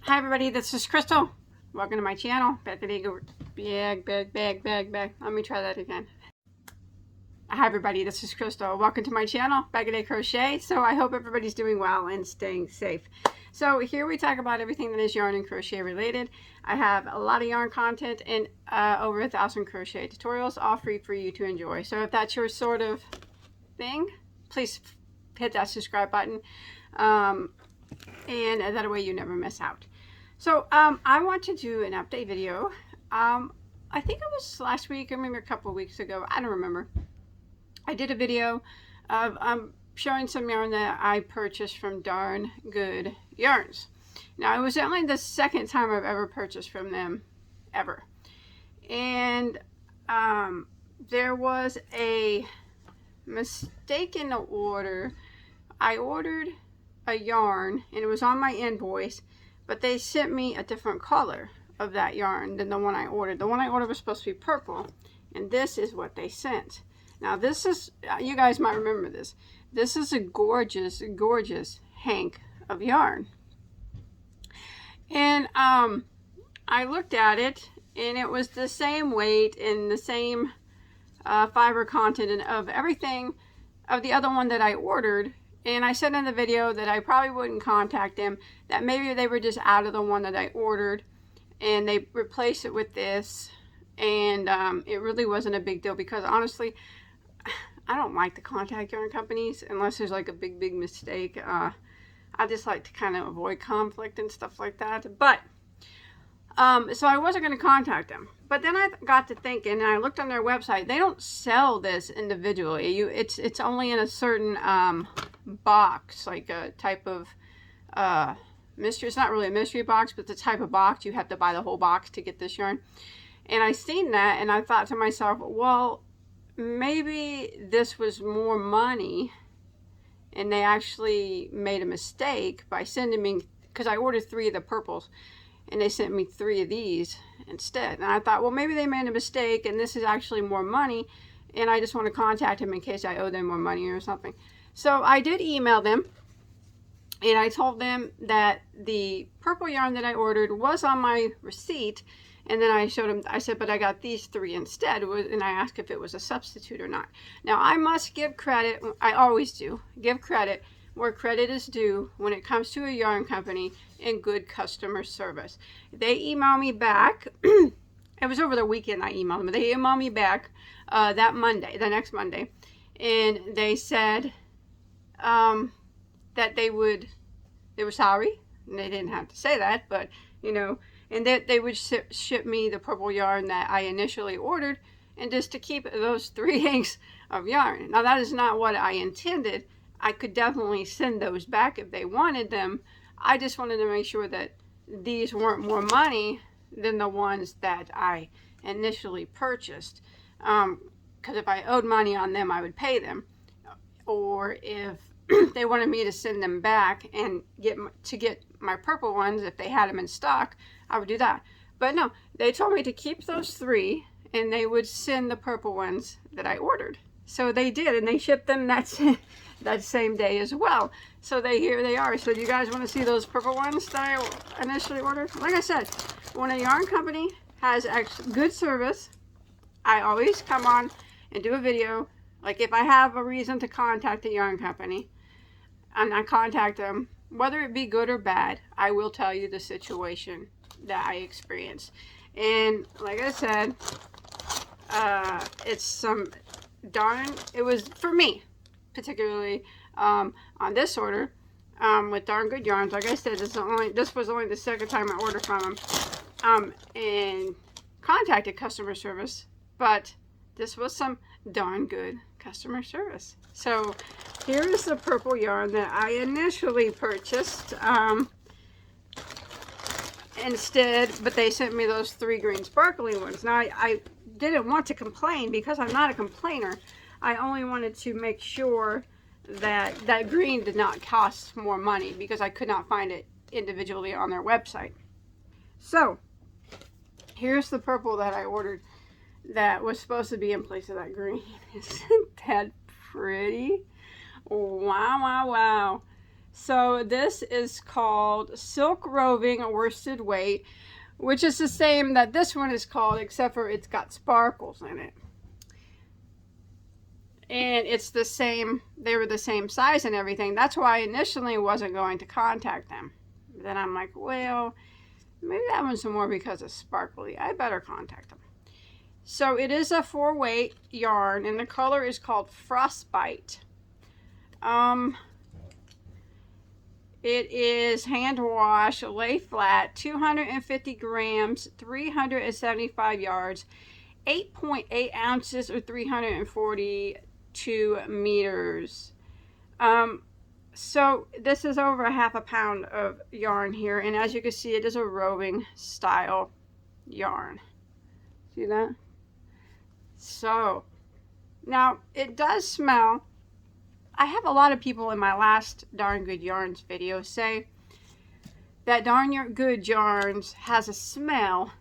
Hi everybody, this is Crystal. Welcome to my channel. Bagoday, bag. Let me try that again. Hi everybody, this is Crystal. Welcome to my channel, Bagoday Crochet. So I hope everybody's doing well and staying safe. So here we talk about everything that is yarn and crochet related. I have a lot of yarn content and over 1,000 crochet tutorials, all free for you to enjoy. So if that's your sort of thing, please hit that subscribe button. And that way you never miss out. So I want to do an update video. I think it was last week or maybe a couple of weeks ago. I don't remember. I did a video of showing some yarn that I purchased from Darn Good Yarns. Now it was only the second time I've ever purchased from them ever. And there was a mistake in the order. I ordered a yarn and it was on my invoice, but they sent me a different color of that yarn than the one I ordered. The one I ordered was supposed to be purple, and this is what they sent. Now this is, you guys might remember this. This is a gorgeous, gorgeous hank of yarn. And I looked at it and it was the same weight and the same fiber content and of everything of the other one that I ordered. And I said in the video that I probably wouldn't contact them, that maybe they were just out of the one that I ordered and they replaced it with this. And it really wasn't a big deal because honestly, I don't like to contact yarn companies unless there's like a big mistake. I just like to kind of avoid conflict and stuff like that. But so I wasn't going to contact them. But then I got to thinking, and I looked on their website. They don't sell this individually. It's only in a certain box, like a type of mystery. It's not really a mystery box, but the type of box. You have to buy the whole box to get this yarn. And I seen that, and I thought to myself, well, maybe this was more money, and they actually made a mistake by sending me, because I ordered 3 of the purples. And they sent me 3 of these instead. And I thought, well, maybe they made a mistake and this is actually more money. And I just want to contact them in case I owe them more money or something. So I did email them. And I told them that the purple yarn that I ordered was on my receipt. And then I showed them, I said, but I got these 3 instead. And I asked if it was a substitute or not. Now, I must give credit. I always do. Give credit where credit is due when it comes to a yarn company and good customer service. They emailed me back. It was over the weekend I emailed them. But they emailed me back that Monday, the next Monday. And they said that they were sorry. And they didn't have to say that, but, you know, and that they would ship me the purple yarn that I initially ordered and just to keep those 3 hanks of yarn. Now, that is not what I intended. I could definitely send those back if they wanted them. I just wanted to make sure that these weren't more money than the ones that I initially purchased. Because if I owed money on them, I would pay them. Or if they wanted me to send them back and get my purple ones, if they had them in stock, I would do that. But no, they told me to keep those 3 and they would send the purple ones that I ordered. So they did, and they shipped them that same day as well. So here they are. So do you guys want to see those purple ones that I initially ordered? Like I said, when a yarn company has good service, I always come on and do a video. Like if I have a reason to contact a yarn company, and I contact them, whether it be good or bad, I will tell you the situation that I experienced. And like I said, it's some it was for me particularly on this order with Darn Good Yarns. Like I said, this was only the second time I ordered from them and contacted customer service, but this was some darn good customer service. So here is the purple yarn that I initially purchased instead, but they sent me those 3 green sparkly ones. Now I didn't want to complain because I'm not a complainer. I only wanted to make sure that that green did not cost more money because I could not find it individually on their website. So here's the purple that I ordered that was supposed to be in place of that green. Isn't that pretty? Wow. So this is called Silk Roving Worsted Weight, which is the same that this one is called, except for it's got sparkles in it. And it's the same, they were the same size and everything. That's why I initially wasn't going to contact them. Then I'm like, well, maybe that one's more because it's sparkly. I better contact them. So it is a 4-weight yarn, and the color is called Frostbite. It is hand wash, lay flat, 250 grams, 375 yards, 8.8 ounces or 342 meters. So this is over a half a pound of yarn here, and as you can see, it is a roving style yarn. See that? So now it does smell. I have a lot of people in my last Darn Good Yarns video say that Darn Good Yarns has a smell,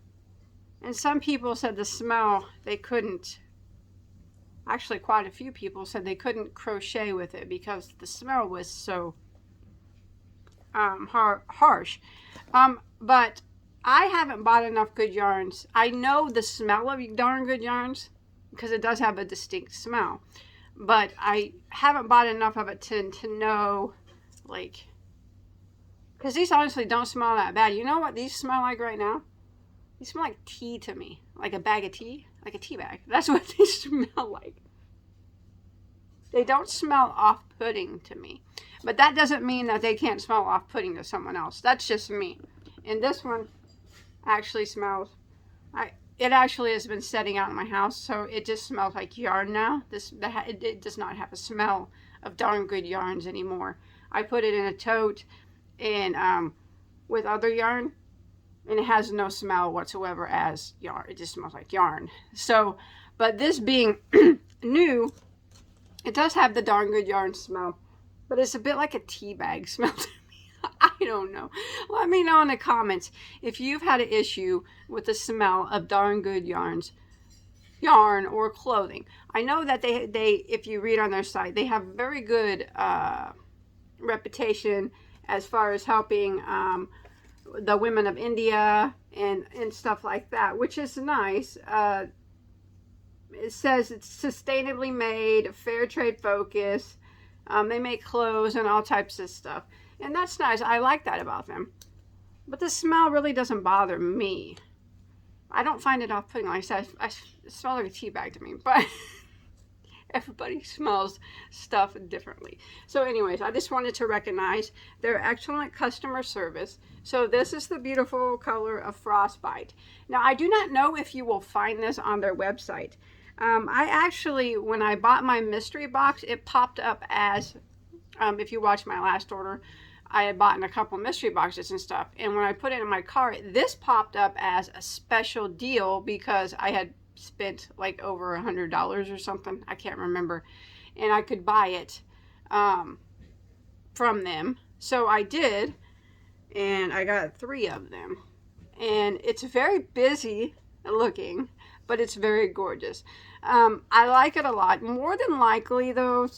and some people said the smell they couldn't. Actually, quite a few people said they couldn't crochet with it because the smell was so harsh. But I haven't bought enough good yarns. I know the smell of Darn Good Yarns because it does have a distinct smell. But I haven't bought enough of it to know, like, because these honestly don't smell that bad. You know what these smell like right now? These smell like tea to me, like a bag of tea, like a tea bag. That's what they smell like. They don't smell off-putting to me. But that doesn't mean that they can't smell off-putting to someone else. That's just me. And this one actually smells, it actually has been setting out in my house, so it just smells like yarn now. It does not have a smell of Darn Good Yarns anymore. I put it in a tote and with other yarn, and it has no smell whatsoever as yarn. It just smells like yarn. So, but this being new, it does have the Darn Good Yarn smell, but it's a bit like a tea bag smell to me. I don't know. Let me know in the comments if you've had an issue with the smell of Darn Good Yarns yarn or clothing. I know that they if you read on their site, they have very good reputation as far as helping the women of India and stuff like that, which is nice. It says it's sustainably made, fair trade focus. They make clothes and all types of stuff. And that's nice. I like that about them. But the smell really doesn't bother me. I don't find it off-putting. Like I said, it smells like a tea bag to me. But everybody smells stuff differently. So anyways, I just wanted to recognize their excellent customer service. So this is the beautiful color of Frostbite. Now, I do not know if you will find this on their website. I actually, when I bought my mystery box, it popped up as, if you watch my last order, I had bought in a couple mystery boxes and stuff. And when I put it in my cart, this popped up as a special deal because I had spent like over $100 or something. I can't remember. And I could buy it from them. So I did. And I got 3 of them. And it's very busy looking, but it's very gorgeous. I like it a lot. More than likely, though,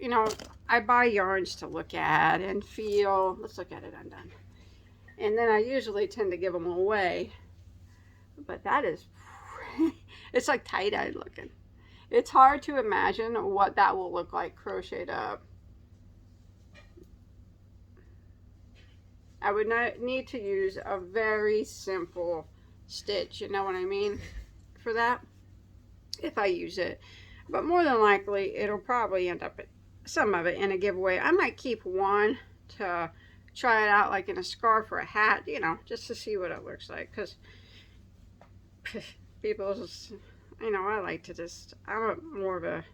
you know, I buy yarns to look at and feel. Let's look at it undone. And then I usually tend to give them away. But that is, it's like tie-dye looking. It's hard to imagine what that will look like crocheted up. I would not need to use a very simple stitch, you know what I mean, for that, if I use it. But more than likely, it'll probably end up, some of it, in a giveaway. I might keep one to try it out, like in a scarf or a hat, you know, just to see what it looks like. Because people just, you know, I like to just, I'm more of a,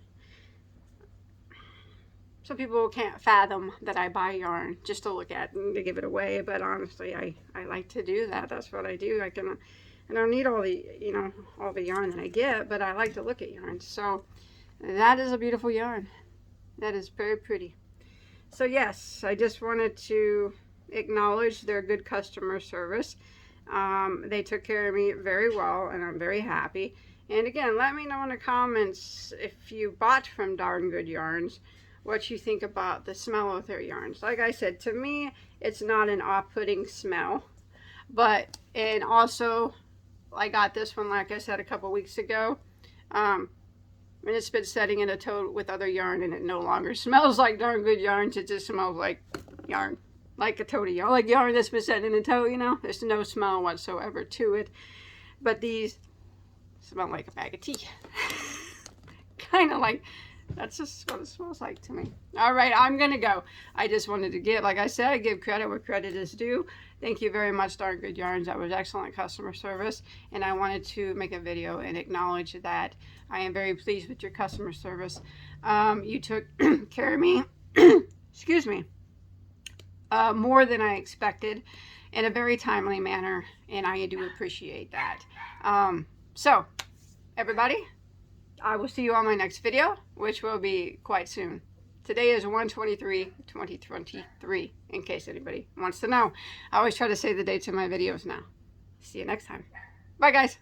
some people can't fathom that I buy yarn just to look at and to give it away. But honestly, I like to do that. That's what I do. I don't need all the, you know, all the yarn that I get, but I like to look at yarn. So that is a beautiful yarn. That is very pretty. So yes, I just wanted to acknowledge their good customer service. They took care of me very well, and I'm very happy. And again, let me know in the comments if you bought from Darn Good Yarns, what you think about the smell of their yarns. Like I said, to me, it's not an off-putting smell. But, and also, I got this one, like I said, a couple weeks ago. And it's been setting in a tote with other yarn, and it no longer smells like Darn Good yarns. It just smells like yarn, like a tote of yarn, like yarn that's been set in a tote, you know. There's no smell whatsoever to it. But these smell like a bag of tea. Kind of like, that's just what it smells like to me. All right, I'm going to go. I just wanted to give, like I said, I give credit where credit is due. Thank you very much, Darn Good Yarns. That was excellent customer service. And I wanted to make a video and acknowledge that I am very pleased with your customer service. You took care of me, excuse me, more than I expected in a very timely manner. And I do appreciate that. So, everybody, I will see you on my next video, which will be quite soon. Today is 1/23/2023, in case anybody wants to know. I always try to say the dates in my videos now. See you next time. Bye, guys.